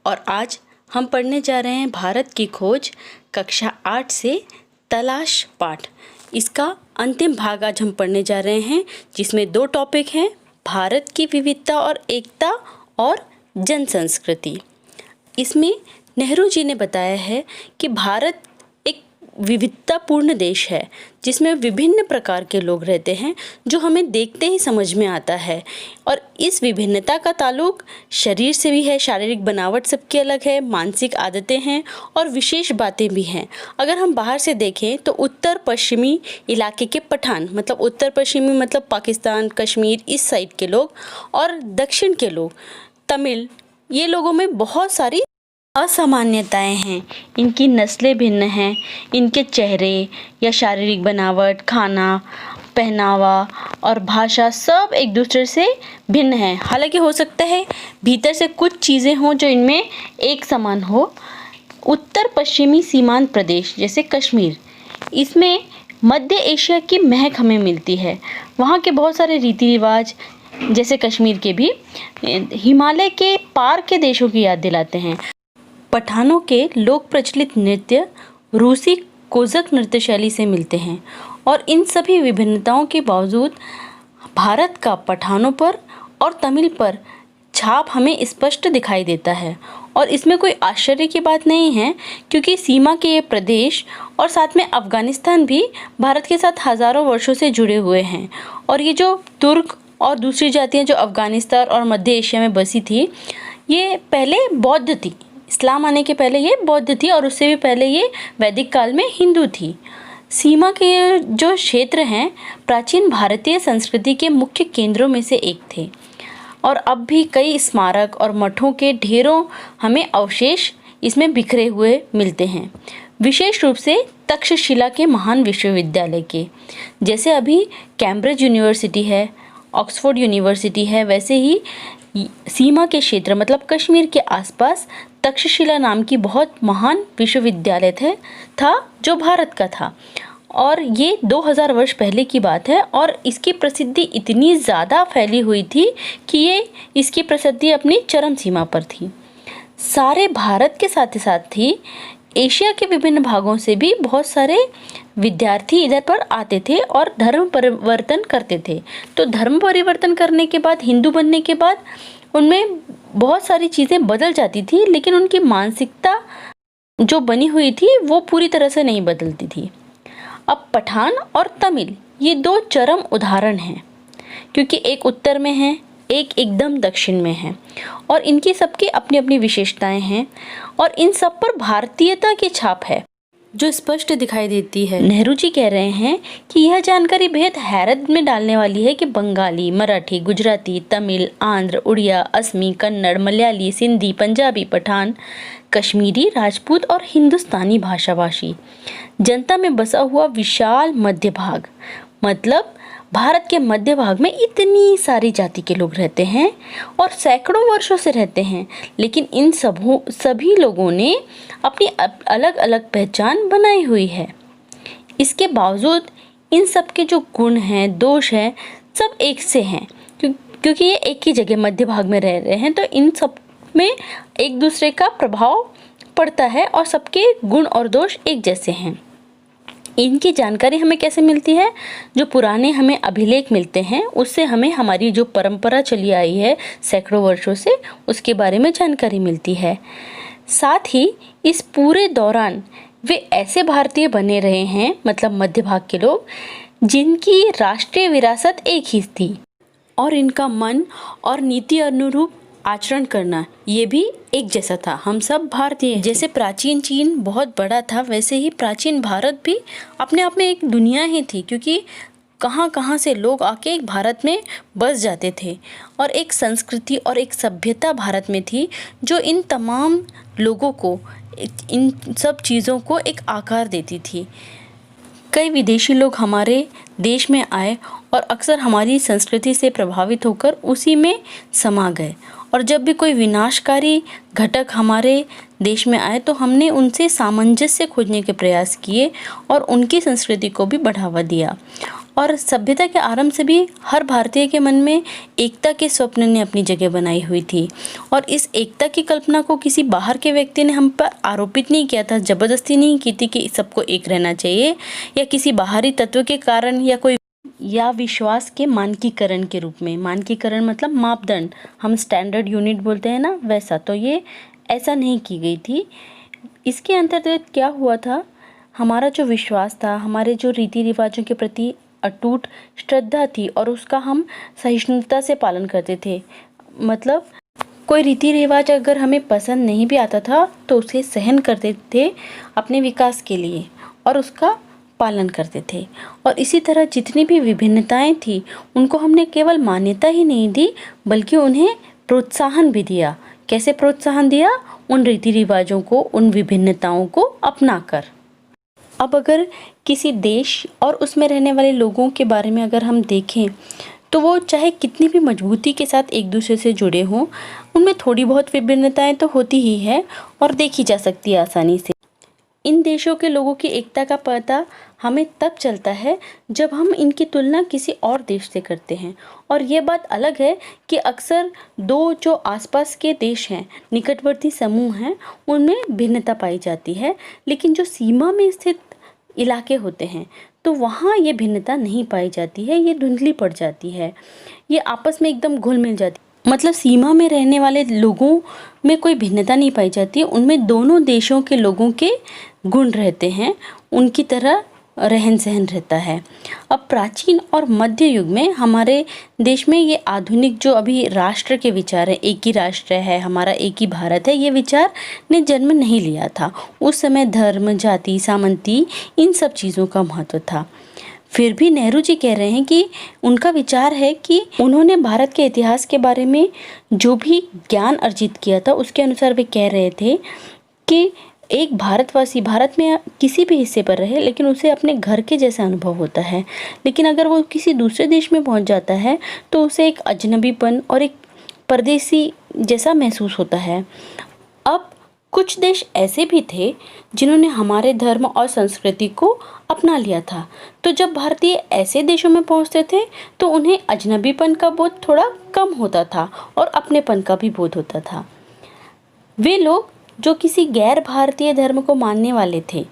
और आज हम पढ़ने जा रहे हैं भारत की खोज कक्षा 8 से तलाश पाठ। इसका अंतिम भाग आज हम पढ़ने जा रहे हैं, जिसमें 2 टॉपिक हैं, भारत की विविधता और एकता और जन संस्कृति। इसमें नेहरू जी ने बताया है कि भारत एक विविधतापूर्ण देश है, जिसमें विभिन्न प्रकार के लोग रहते हैं, जो हमें देखते ही समझ में आता है। और इस विभिन्नता का ताल्लुक शरीर से भी है, शारीरिक बनावट सबकी अलग है, मानसिक आदतें हैं और विशेष बातें भी हैं। अगर हम बाहर से देखें तो उत्तर पश्चिमी इलाके के पठान, मतलब उत्तर पश्चिमी मतलब पाकिस्तान, कश्मीर, इस साइड के लोग, और दक्षिण के लोग, तमिल, ये लोगों में बहुत सारी असामान्यताएं हैं। इनकी नस्लें भिन्न हैं, इनके चेहरे या शारीरिक बनावट, खाना, पहनावा और भाषा सब एक दूसरे से भिन्न हैं। हालांकि हो सकता है भीतर से कुछ चीज़ें हों जो इनमें एक समान हो। उत्तर पश्चिमी सीमांत प्रदेश जैसे कश्मीर, इसमें मध्य एशिया की महक हमें मिलती है। वहाँ के बहुत सारे रीति रिवाज जैसे कश्मीर के भी हिमालय के पार के देशों की याद दिलाते हैं। पठानों के लोक प्रचलित नृत्य रूसी कोज़क नृत्य शैली से मिलते हैं और इन सभी विभिन्नताओं के बावजूद भारत का पठानों पर और तमिल पर छाप हमें स्पष्ट दिखाई देता है। और इसमें कोई आश्चर्य की बात नहीं है, क्योंकि सीमा के ये प्रदेश और साथ में अफ़गानिस्तान भी भारत के साथ हज़ारों वर्षों से जुड़े हुए हैं। और ये जो तुर्क और दूसरी जातियाँ जो अफ़गानिस्तान और मध्य एशिया में बसी थी, ये पहले बौद्ध थी। इस्लाम आने के पहले ये बौद्ध थी और उससे भी पहले ये वैदिक काल में हिंदू थी। सीमा के जो क्षेत्र हैं प्राचीन भारतीय संस्कृति के मुख्य केंद्रों में से एक थे और अब भी कई स्मारक और मठों के ढेरों हमें अवशेष इसमें बिखरे हुए मिलते हैं, विशेष रूप से तक्षशिला के महान विश्वविद्यालय के। जैसे अभी कैम्ब्रिज यूनिवर्सिटी है, ऑक्सफोर्ड यूनिवर्सिटी है, वैसे ही सीमा के क्षेत्र मतलब कश्मीर के आसपास तक्षशिला नाम की बहुत महान विश्वविद्यालय था जो भारत का था। और ये 2000 वर्ष पहले की बात है और इसकी प्रसिद्धि इतनी ज़्यादा फैली हुई थी कि इसकी प्रसिद्धि अपनी चरम सीमा पर थी। सारे भारत के साथ ही साथ थी एशिया के विभिन्न भागों से भी बहुत सारे विद्यार्थी इधर पर आते थे और धर्म परिवर्तन करते थे। तो धर्म परिवर्तन करने के बाद, हिंदू बनने के बाद उनमें बहुत सारी चीज़ें बदल जाती थी, लेकिन उनकी मानसिकता जो बनी हुई थी वो पूरी तरह से नहीं बदलती थी। अब पठान और तमिल ये 2 चरम उदाहरण हैं, क्योंकि एक उत्तर में है, एक एकदम दक्षिण में है और इनकी सबकी अपनी अपनी विशेषताएं हैं और इन सब पर भारतीयता की छाप है जो स्पष्ट दिखाई देती है। नेहरू जी कह रहे हैं कि यह जानकारी बेहद हैरत में डालने वाली है कि बंगाली, मराठी, गुजराती, तमिल, आंध्र, उड़िया, असमी, कन्नड़, मलयाली, सिंधी, पंजाबी, पठान, कश्मीरी, राजपूत और हिंदुस्तानी भाषाभाषी जनता में बसा हुआ विशाल मध्य भाग, मतलब भारत के मध्य भाग में इतनी सारी जाति के लोग रहते हैं और सैकड़ों वर्षों से रहते हैं, लेकिन इन सभी लोगों ने अपनी अलग अलग पहचान बनाई हुई है। इसके बावजूद इन सब के जो गुण हैं, दोष हैं, सब एक से हैं, क्योंकि ये एक ही जगह मध्य भाग में रह रहे हैं, तो इन सब में एक दूसरे का प्रभाव पड़ता है और सबके गुण और दोष एक जैसे हैं। इनकी जानकारी हमें कैसे मिलती है? जो पुराने हमें अभिलेख मिलते हैं उससे हमें हमारी जो परंपरा चली आई है सैकड़ों वर्षों से, उसके बारे में जानकारी मिलती है। साथ ही इस पूरे दौरान वे ऐसे भारतीय बने रहे हैं, मतलब मध्य भाग के लोग, जिनकी राष्ट्रीय विरासत एक ही थी और इनका मन और नीति अनुरूप आचरण करना ये भी एक जैसा था। हम सब भारतीय, जैसे प्राचीन चीन बहुत बड़ा था, वैसे ही प्राचीन भारत भी अपने आप में एक दुनिया ही थी, क्योंकि कहाँ कहाँ से लोग आके एक भारत में बस जाते थे और एक संस्कृति और एक सभ्यता भारत में थी जो इन तमाम लोगों को, इन सब चीज़ों को एक आकार देती थी। कई विदेशी लोग हमारे देश में आए और अक्सर हमारी संस्कृति से प्रभावित होकर उसी में समा गए, और जब भी कोई विनाशकारी घटक हमारे देश में आए तो हमने उनसे सामंजस्य खोजने के प्रयास किए और उनकी संस्कृति को भी बढ़ावा दिया। और सभ्यता के आरंभ से भी हर भारतीय के मन में एकता के स्वप्न ने अपनी जगह बनाई हुई थी और इस एकता की कल्पना को किसी बाहर के व्यक्ति ने हम पर आरोपित नहीं किया था, ज़बरदस्ती नहीं की थी कि सबको एक रहना चाहिए, या किसी बाहरी तत्व के कारण या विश्वास के मानकीकरण के रूप में। मानकीकरण मतलब मापदंड, हम स्टैंडर्ड यूनिट बोलते हैं ना, वैसा। तो ये ऐसा नहीं की गई थी। इसके अंतर्गत क्या हुआ था, हमारा जो विश्वास था, हमारे जो रीति रिवाजों के प्रति अटूट श्रद्धा थी और उसका हम सहिष्णुता से पालन करते थे। मतलब कोई रीति रिवाज अगर हमें पसंद नहीं भी आता था तो उसे सहन करते थे अपने विकास के लिए और उसका पालन करते थे। और इसी तरह जितनी भी विभिन्नताएं थी उनको हमने केवल मान्यता ही नहीं दी बल्कि उन्हें प्रोत्साहन भी दिया। कैसे प्रोत्साहन दिया? उन रीति रिवाजों को, उन विभिन्नताओं को अपनाकर। अब अगर किसी देश और उसमें रहने वाले लोगों के बारे में अगर हम देखें तो वो चाहे कितनी भी मजबूती के साथ एक दूसरे से जुड़े हों, उनमें थोड़ी बहुत विभिन्नताएं तो होती ही है और देखी जा सकती है आसानी से। इन देशों के लोगों की एकता का पता हमें तब चलता है जब हम इनकी तुलना किसी और देश से करते हैं। और ये बात अलग है कि अक्सर दो जो आसपास के देश हैं, निकटवर्ती समूह हैं, उनमें भिन्नता पाई जाती है, लेकिन जो सीमा में स्थित इलाके होते हैं तो वहाँ ये भिन्नता नहीं पाई जाती है, ये धुंधली पड़ जाती है, ये आपस में एकदम घुल मिल जाती है। मतलब सीमा में रहने वाले लोगों में कोई भिन्नता नहीं पाई जाती है, उनमें दोनों देशों के लोगों के गुण रहते हैं, उनकी तरह रहन सहन रहता है। अब प्राचीन और मध्य युग में हमारे देश में ये आधुनिक जो अभी राष्ट्र के विचार है, एक ही राष्ट्र है हमारा, एक ही भारत है, ये विचार ने जन्म नहीं लिया था। उस समय धर्म, जाति, सामंती, इन सब चीज़ों का महत्व था। फिर भी नेहरू जी कह रहे हैं कि उनका विचार है कि उन्होंने भारत के इतिहास के बारे में जो भी ज्ञान अर्जित किया था उसके अनुसार वे कह रहे थे कि एक भारतवासी भारत में किसी भी हिस्से पर रहे लेकिन उसे अपने घर के जैसा अनुभव होता है, लेकिन अगर वो किसी दूसरे देश में पहुंच जाता है तो उसे एक अजनबीपन और एक परदेसी जैसा महसूस होता है। अब कुछ देश ऐसे भी थे जिन्होंने हमारे धर्म और संस्कृति को अपना लिया था, तो जब भारतीय ऐसे देशों में पहुंचते थे तो उन्हें अजनबीपन का बोध थोड़ा कम होता था और अपनेपन का भी बोध होता था। वे लोग जो किसी गैर भारतीय धर्म को मानने वाले थे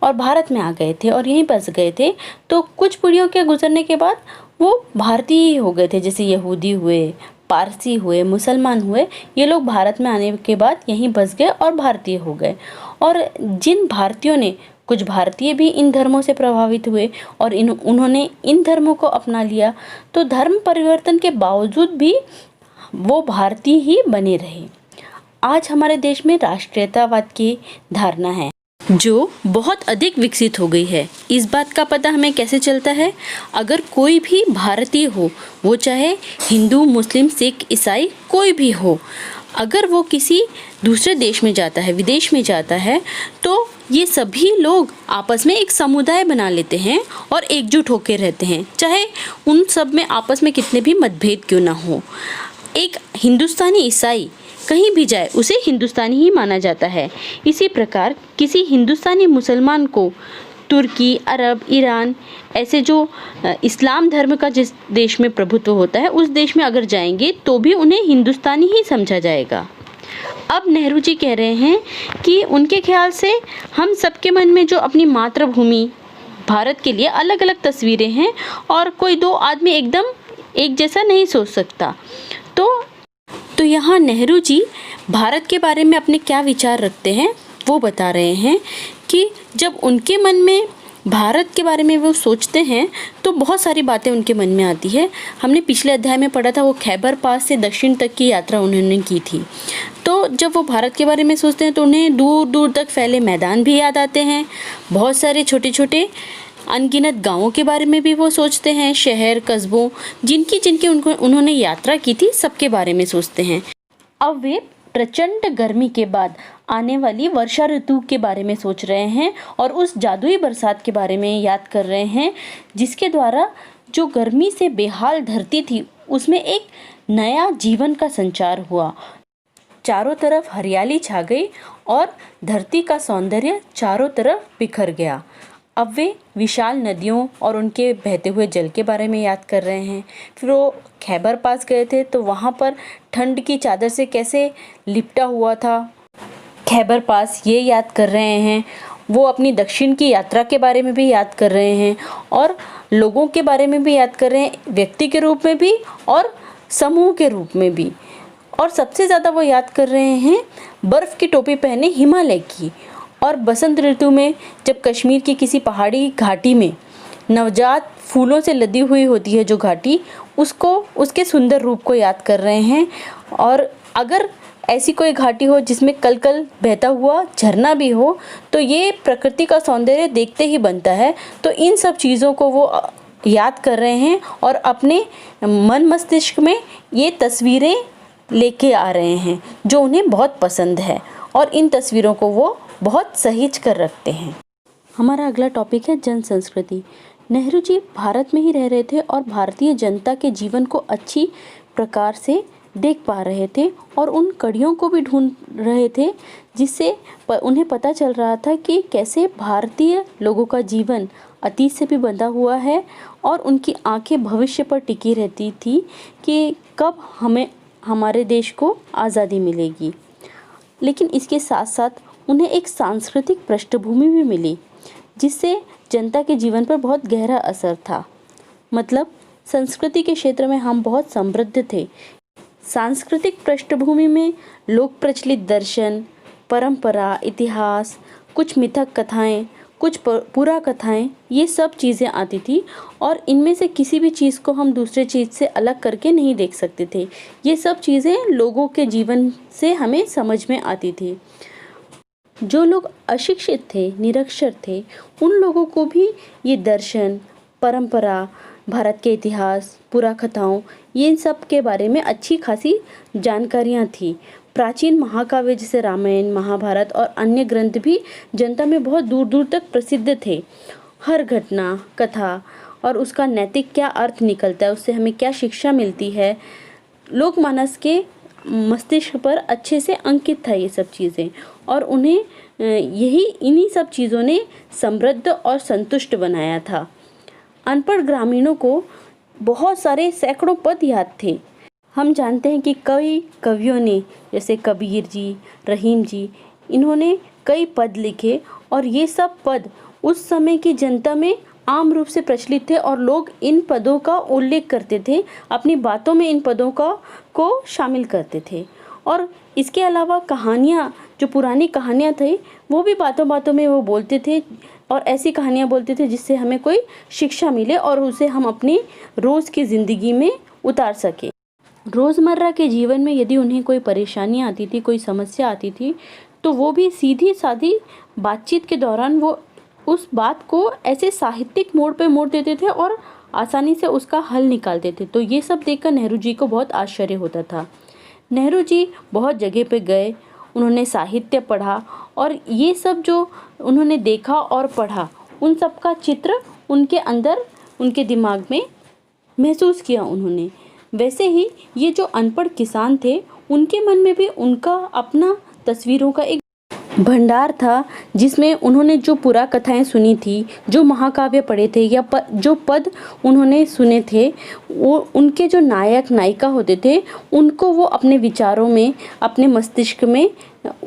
और भारत में आ गए थे और यहीं बस गए थे, तो कुछ पीढ़ियों के गुजरने के बाद वो भारतीय ही हो गए थे। जैसे यहूदी हुए, पारसी हुए, मुसलमान हुए, ये लोग भारत में आने के बाद यहीं बस गए और भारतीय हो गए। और जिन भारतीयों ने, कुछ भारतीय भी इन धर्मों से प्रभावित हुए और उन्होंने इन धर्मों को अपना लिया, तो धर्म परिवर्तन के बावजूद भी वो भारतीय ही बने रहे। आज हमारे देश में राष्ट्रीयतावाद की धारणा है जो बहुत अधिक विकसित हो गई है। इस बात का पता हमें कैसे चलता है? अगर कोई भी भारतीय हो, वो चाहे हिंदू, मुस्लिम, सिख, ईसाई कोई भी हो, अगर वो किसी दूसरे देश में जाता है, विदेश में जाता है, तो ये सभी लोग आपस में एक समुदाय बना लेते हैं और एकजुट होकर रहते हैं, चाहे उन सब में आपस में कितने भी मतभेद क्यों ना हो। एक हिंदुस्तानी ईसाई कहीं भी जाए उसे हिंदुस्तानी ही माना जाता है। इसी प्रकार किसी हिंदुस्तानी मुसलमान को तुर्की, अरब, ईरान, ऐसे जो इस्लाम धर्म का जिस देश में प्रभुत्व होता है उस देश में अगर जाएंगे तो भी उन्हें हिंदुस्तानी ही समझा जाएगा। अब नेहरू जी कह रहे हैं कि उनके ख्याल से हम सबके मन में जो अपनी मातृभूमि भारत के लिए अलग अलग तस्वीरें हैं और कोई दो आदमी एकदम एक जैसा नहीं सोच सकता। तो यहाँ नेहरू जी भारत के बारे में अपने क्या विचार रखते हैं वो बता रहे हैं कि जब उनके मन में भारत के बारे में वो सोचते हैं तो बहुत सारी बातें उनके मन में आती है। हमने पिछले अध्याय में पढ़ा था, वो खैबर पास से दक्षिण तक की यात्रा उन्होंने की थी। तो जब वो भारत के बारे में सोचते हैं तो उन्हें दूर दूर तक फैले मैदान भी याद आते हैं, बहुत सारे छोटे छोटे अनगिनत गांवों के बारे में भी वो सोचते हैं, शहर, कस्बों, जिनकी उन्होंने यात्रा की थी सबके बारे में सोचते हैं। अब वे प्रचंड गर्मी के बाद आने वाली वर्षा ऋतु के बारे में सोच रहे हैं और उस जादुई बरसात के बारे में याद कर रहे हैं जिसके द्वारा जो गर्मी से बेहाल धरती थी उसमें एक नया जीवन का संचार हुआ। चारों तरफ हरियाली छा गई और धरती का सौंदर्य चारों तरफ बिखर गया। अब वे विशाल नदियों और उनके बहते हुए जल के बारे में याद कर रहे हैं। फिर वो खैबर पास गए थे तो वहाँ पर ठंड की चादर से कैसे लिपटा हुआ था खैबर पास, ये याद कर रहे हैं। वो अपनी दक्षिण की यात्रा के बारे में भी याद कर रहे हैं और लोगों के बारे में भी याद कर रहे हैं, व्यक्ति के रूप में भी और समूह के रूप में भी। और सबसे ज़्यादा वो याद कर रहे हैं बर्फ़ की टोपी पहने हिमालय की। और बसंत ऋतु में जब कश्मीर की किसी पहाड़ी घाटी में नवजात फूलों से लदी हुई होती है जो घाटी, उसको, उसके सुंदर रूप को याद कर रहे हैं। और अगर ऐसी कोई घाटी हो जिसमें कल कल बहता हुआ झरना भी हो तो ये प्रकृति का सौंदर्य देखते ही बनता है। तो इन सब चीज़ों को वो याद कर रहे हैं और अपने मन मस्तिष्क में ये तस्वीरें लेके आ रहे हैं जो उन्हें बहुत पसंद है और इन तस्वीरों को वो बहुत सहेज कर रखते हैं। हमारा अगला टॉपिक है जन संस्कृति। नेहरू जी भारत में ही रह रहे थे और भारतीय जनता के जीवन को अच्छी प्रकार से देख पा रहे थे और उन कड़ियों को भी ढूंढ रहे थे जिससे उन्हें पता चल रहा था कि कैसे भारतीय लोगों का जीवन अतीत से भी बंधा हुआ है और उनकी आंखें भविष्य पर टिकी रहती थी कि कब हमें हमारे देश को आज़ादी मिलेगी। लेकिन इसके साथ साथ उन्हें एक सांस्कृतिक पृष्ठभूमि भी मिली जिससे जनता के जीवन पर बहुत गहरा असर था। मतलब संस्कृति के क्षेत्र में हम बहुत समृद्ध थे। सांस्कृतिक पृष्ठभूमि में लोक प्रचलित दर्शन, परंपरा, इतिहास, कुछ मिथक कथाएं, कुछ पुरा कथाएं, ये सब चीज़ें आती थी और इनमें से किसी भी चीज़ को हम दूसरे चीज़ से अलग करके नहीं देख सकते थे। ये सब चीज़ें लोगों के जीवन से हमें समझ में आती थी। जो लोग अशिक्षित थे, निरक्षर थे, उन लोगों को भी ये दर्शन, परंपरा, भारत के इतिहास, पुराकथाओं, ये सब के बारे में अच्छी खासी जानकारियाँ थी। प्राचीन महाकाव्य जैसे रामायण, महाभारत और अन्य ग्रंथ भी जनता में बहुत दूर दूर तक प्रसिद्ध थे। हर घटना, कथा और उसका नैतिक क्या अर्थ निकलता है, उससे हमें क्या शिक्षा मिलती है, लोकमानस के मस्तिष्क पर अच्छे से अंकित था ये सब चीज़ें। और उन्हें इन्हीं सब चीज़ों ने समृद्ध और संतुष्ट बनाया था। अनपढ़ ग्रामीणों को बहुत सारे सैकड़ों पद याद थे। हम जानते हैं कि कई कवियों ने, जैसे कबीर जी, रहीम जी, इन्होंने कई पद लिखे और ये सब पद उस समय की जनता में आम रूप से प्रचलित थे और लोग इन पदों का उल्लेख करते थे, अपनी बातों में इन पदों को शामिल करते थे। और इसके अलावा कहानियाँ, जो पुरानी कहानियाँ थी, वो भी बातों बातों में वो बोलते थे और ऐसी कहानियाँ बोलते थे जिससे हमें कोई शिक्षा मिले और उसे हम अपनी रोज़ की ज़िंदगी में उतार सकें। रोज़मर्रा के जीवन में यदि उन्हें कोई परेशानी आती थी, कोई समस्या आती थी, तो वो भी सीधी सादी बातचीत के दौरान वो उस बात को ऐसे साहित्यिक मोड़ पे मोड़ देते थे और आसानी से उसका हल निकालते थे। तो ये सब देखकर नेहरू जी को बहुत आश्चर्य होता था। नेहरू जी बहुत जगह पे गए, उन्होंने साहित्य पढ़ा और ये सब जो उन्होंने देखा और पढ़ा, उन सब का चित्र उनके अंदर, उनके दिमाग में महसूस किया उन्होंने। वैसे ही ये जो अनपढ़ किसान थे, उनके मन में भी उनका अपना तस्वीरों का एक भंडार था जिसमें उन्होंने जो पुरा कथाएं सुनी थी, जो महाकाव्य पढ़े थे या जो पद उन्होंने सुने थे, वो उनके जो नायक नायिका होते थे उनको वो अपने विचारों में, अपने मस्तिष्क में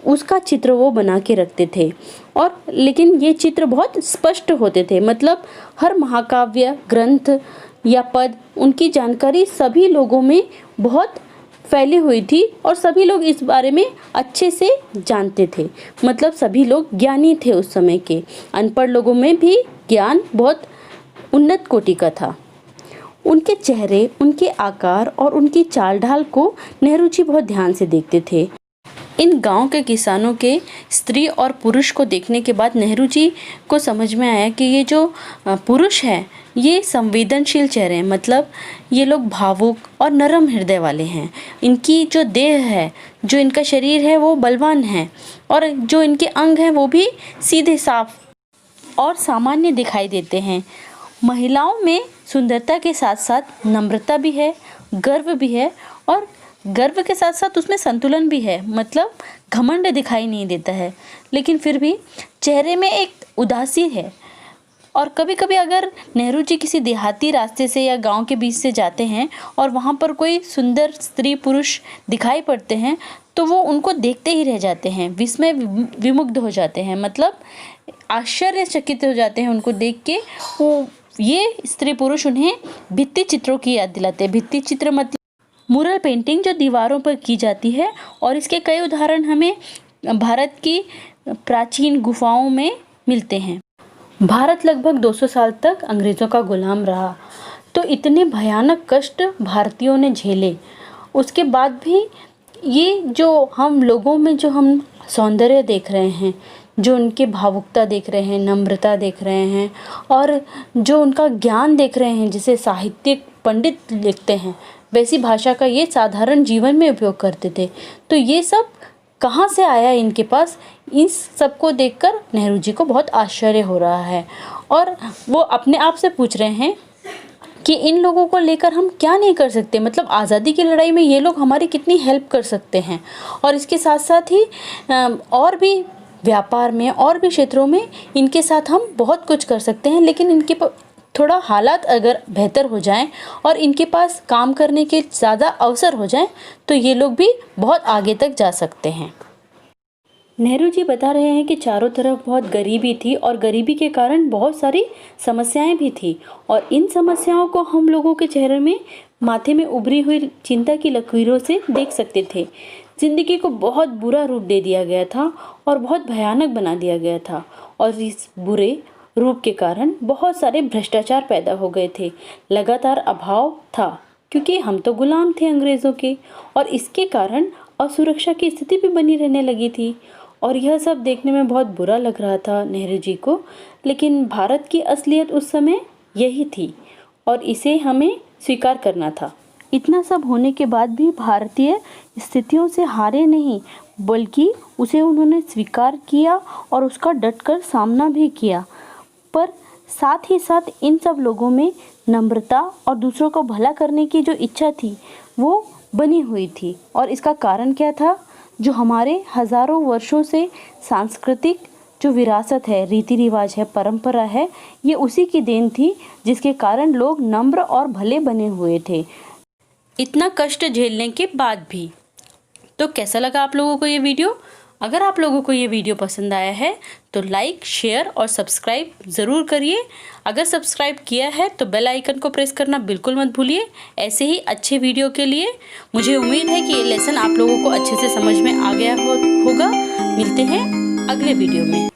उसका चित्र वो बना के रखते थे। और लेकिन ये चित्र बहुत स्पष्ट होते थे। मतलब हर महाकाव्य, ग्रंथ या पद, उनकी जानकारी सभी लोगों में बहुत फैली हुई थी और सभी लोग इस बारे में अच्छे से जानते थे। मतलब सभी लोग ज्ञानी थे उस समय के। अनपढ़ लोगों में भी ज्ञान बहुत उन्नत कोटि का था। उनके चेहरे, उनके आकार और उनकी चाल ढाल को नेहरू जी बहुत ध्यान से देखते थे। इन गांव के किसानों के स्त्री और पुरुष को देखने के बाद नेहरू जी को समझ में आया कि ये जो पुरुष है ये संवेदनशील चेहरे हैं। मतलब ये लोग भावुक और नरम हृदय वाले हैं। इनकी जो देह है, जो इनका शरीर है वो बलवान है और जो इनके अंग हैं वो भी सीधे, साफ और सामान्य दिखाई देते हैं। महिलाओं में सुंदरता के साथ साथ नम्रता भी है, गर्व भी है और गर्व के साथ साथ उसमें संतुलन भी है। मतलब घमंड दिखाई नहीं देता है, लेकिन फिर भी चेहरे में एक उदासी है। और कभी कभी अगर नेहरू जी किसी देहाती रास्ते से या गांव के बीच से जाते हैं और वहाँ पर कोई सुंदर स्त्री पुरुष दिखाई पड़ते हैं तो वो उनको देखते ही रह जाते हैं, विस्मय विमुग्ध हो जाते हैं, मतलब आश्चर्यचकित हो जाते हैं उनको देख के। वो ये स्त्री पुरुष उन्हें भित्ति चित्रों की याद दिलाते हैं। भित्ति चित्र मतलब मुरल पेंटिंग जो दीवारों पर की जाती है, और इसके कई उदाहरण हमें भारत की प्राचीन गुफाओं में मिलते हैं। भारत लगभग 200 साल तक अंग्रेज़ों का गुलाम रहा, तो इतने भयानक कष्ट भारतीयों ने झेले। उसके बाद भी ये जो हम लोगों में जो हम सौंदर्य देख रहे हैं, जो उनके भावुकता देख रहे हैं, नम्रता देख रहे हैं, और जो उनका ज्ञान देख रहे हैं, जिसे साहित्यिक पंडित लिखते हैं वैसी भाषा का ये साधारण जीवन में उपयोग करते थे, तो ये सब कहाँ से आया इनके पास? इस सब को देखकर नेहरू जी को बहुत आश्चर्य हो रहा है, और वो अपने आप से पूछ रहे हैं कि इन लोगों को लेकर हम क्या नहीं कर सकते। मतलब आज़ादी की लड़ाई में ये लोग हमारी कितनी हेल्प कर सकते हैं, और इसके साथ साथ ही और भी व्यापार में और भी क्षेत्रों में इनके साथ हम बहुत कुछ कर सकते हैं। लेकिन इनके थोड़ा हालात अगर बेहतर हो जाएं और इनके पास काम करने के ज़्यादा अवसर हो जाएं तो ये लोग भी बहुत आगे तक जा सकते हैं। नेहरू जी बता रहे हैं कि चारों तरफ बहुत गरीबी थी, और गरीबी के कारण बहुत सारी समस्याएं भी थी, और इन समस्याओं को हम लोगों के चेहरे में, माथे में उभरी हुई चिंता की लकीरों से देख सकते थे। ज़िंदगी को बहुत बुरा रूप दे दिया गया था और बहुत भयानक बना दिया गया था, और इस बुरे रूप के कारण बहुत सारे भ्रष्टाचार पैदा हो गए थे। लगातार अभाव था क्योंकि हम तो गुलाम थे अंग्रेज़ों के, और इसके कारण असुरक्षा की स्थिति भी बनी रहने लगी थी, और यह सब देखने में बहुत बुरा लग रहा था नेहरू जी को। लेकिन भारत की असलियत उस समय यही थी, और इसे हमें स्वीकार करना था। इतना सब होने के बाद भी भारतीय स्थितियों से हारे नहीं, बल्कि उसे उन्होंने स्वीकार किया और उसका डटकर सामना भी किया। पर साथ ही साथ इन सब लोगों में नम्रता और दूसरों को भला करने की जो इच्छा थी वो बनी हुई थी। और इसका कारण क्या था? जो हमारे हज़ारों वर्षों से सांस्कृतिक जो विरासत है, रीति रिवाज है, परंपरा है, ये उसी की देन थी, जिसके कारण लोग नम्र और भले बने हुए थे इतना कष्ट झेलने के बाद भी। तो कैसा लगा आप लोगों को ये वीडियो? अगर आप लोगों को ये वीडियो पसंद आया है तो लाइक, शेयर और सब्सक्राइब ज़रूर करिए। अगर सब्सक्राइब किया है तो बेल आइकन को प्रेस करना बिल्कुल मत भूलिए। ऐसे ही अच्छे वीडियो के लिए मुझे उम्मीद है कि ये लेसन आप लोगों को अच्छे से समझ में आ गया होगा। मिलते हैं अगले वीडियो में।